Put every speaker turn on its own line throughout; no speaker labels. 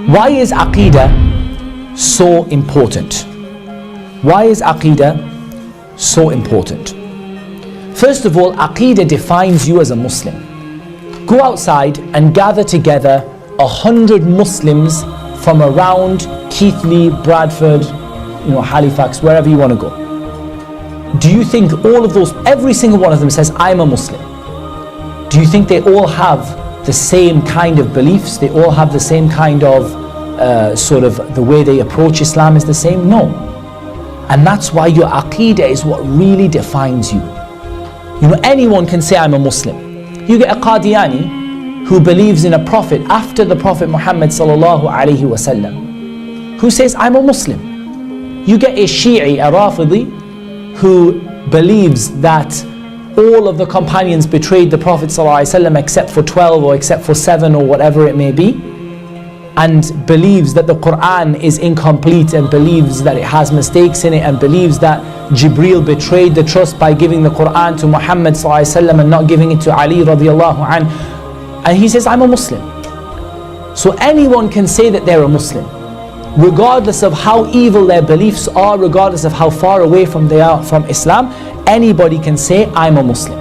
Why is Aqeedah so important? Why is Aqeedah so important? First of all, Aqeedah defines you as a Muslim. Go outside and gather together 100 Muslims from around Keighley, Bradford, Halifax, wherever you want to go. Do you think all of those, every single one of them says, I'm a Muslim? Do you think they all have the same kind of beliefs? They all have the same kind of sort of the way they approach Islam is the same? No. And that's why your Aqeedah is what really defines you. Anyone can say, I'm a Muslim. You get a Qadiani who believes in a prophet after the Prophet Muhammad sallallahu alaihi wasallam, who says, I'm a Muslim. You get a Shi'i, a Rafidi, who believes that all of the companions betrayed the Prophet ﷺ except for 12 or except for 7 or whatever it may be, and believes that the Quran is incomplete and believes that it has mistakes in it and believes that Jibreel betrayed the trust by giving the Quran to Muhammad ﷺ and not giving it to Ali radiallahu anhu. And he says, I'm a Muslim. So anyone can say that they're a Muslim, regardless of how evil their beliefs are, regardless of how far away they are from Islam. Anybody can say, I'm a Muslim.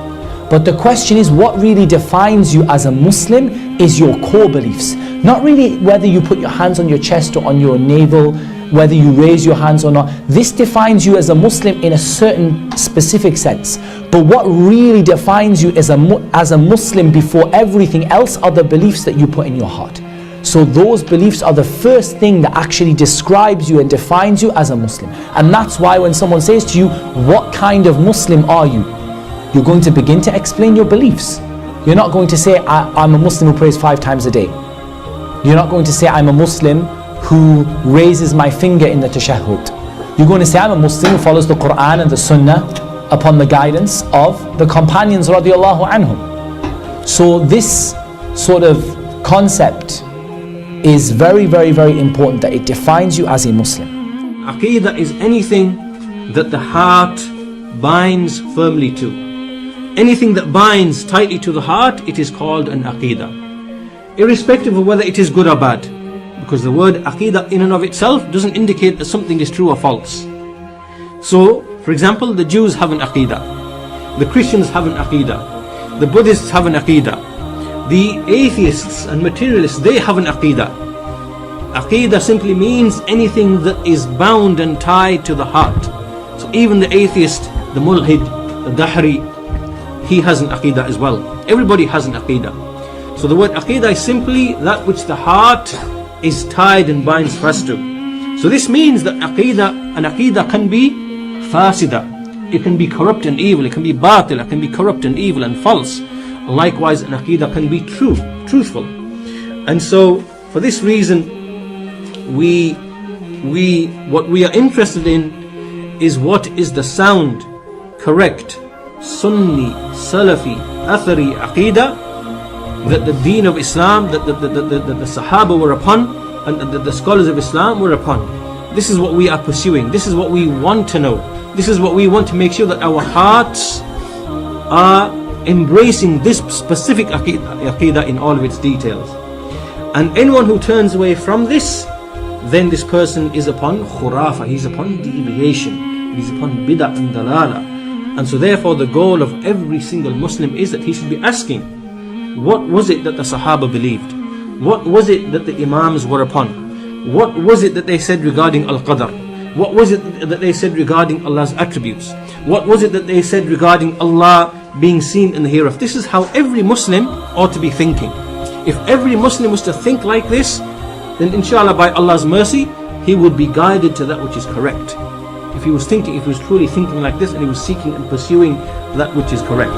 But the question is, what really defines you as a Muslim is your core beliefs. Not really whether you put your hands on your chest or on your navel, whether you raise your hands or not. This defines you as a Muslim in a certain specific sense. But what really defines you as a Muslim before everything else are the beliefs that you put in your heart. So those beliefs are the first thing that actually describes you and defines you as a Muslim. And that's why when someone says to you, what kind of Muslim are you? You're going to begin to explain your beliefs. You're not going to say, I'm a Muslim who prays 5 times a day. You're not going to say, I'm a Muslim who raises my finger in the tashahhud. You're going to say, I'm a Muslim who follows the Quran and the Sunnah upon the guidance of the companions radiallahu anhum. So this sort of concept is very, very, very important, that it defines you as a Muslim.
Aqeedah is anything that the heart binds firmly to. Anything that binds tightly to the heart, it is called an Aqeedah, irrespective of whether it is good or bad, because the word Aqeedah in and of itself doesn't indicate that something is true or false. So, for example, the Jews have an Aqeedah, the Christians have an Aqeedah, the Buddhists have an Aqeedah, the atheists and materialists, they have an Aqeedah. Aqeedah simply means anything that is bound and tied to the heart. So even the atheist, the mulhid, the dahri, he has an Aqeedah as well. Everybody has an Aqeedah. So the word Aqeedah is simply that which the heart is tied and binds fast to. So this means that an Aqeedah can be fasida. It can be corrupt and evil. It can be batil. It can be corrupt and evil and false. Likewise, an Aqeedah can be truthful. And so, for this reason, what we are interested in is what is the sound, correct, Sunni, Salafi, Athari Aqeedah that the deen of Islam, that the Sahaba were upon, and that the scholars of Islam were upon. This is what we are pursuing. This is what we want to know. This is what we want to make sure that our hearts are embracing this specific Aqeedah in all of its details. And anyone who turns away from this, then this person is upon khurafa, he's upon deviation, he's upon bid'ah and dalala. And so therefore the goal of every single Muslim is that he should be asking, what was it that the Sahaba believed? What was it that the Imams were upon? What was it that they said regarding Al-Qadr? What was it that they said regarding Allah's attributes? What was it that they said regarding Allah being seen in the hereafter? This is how every Muslim ought to be thinking. If every Muslim was to think like this, then inshallah by Allah's mercy, he would be guided to that which is correct. If he was truly thinking like this and he was seeking and pursuing that which is correct.